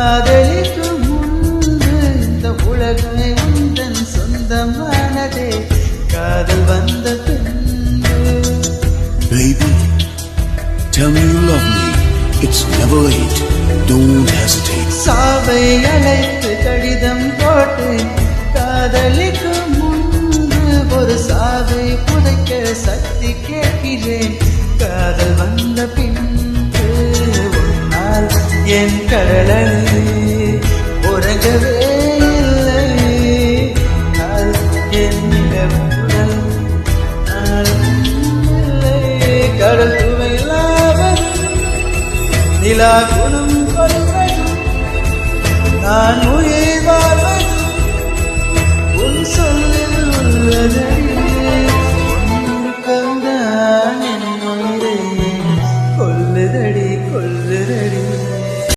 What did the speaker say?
காதலிக்கும் முன்பு இந்த உலகமே உந்தன் சொந்தமானதே காதல் வந்த பின்பு. Baby, tell me you love me. It's never late. Don't hesitate. சாவை அழைத்து கடிதம் போட்டு காதலிக்கும் முன்பு ஒரு சாவை புதைக்க சக்தி கேட்கிறேன் காதல் வந்த பின்பு. உன்னால் என் கடலி உறங்கவே இல்லை என் நிலவுடன் கடல் துவையில்லாமல் நிலா குணம் கொள்வது நான் உயிர் வாழ்வது உன் சொல்லில் உள்ளதடி. உன்னுக்கம்தான் என் உயிரை கொல்லுதடி கொல்லுதடி.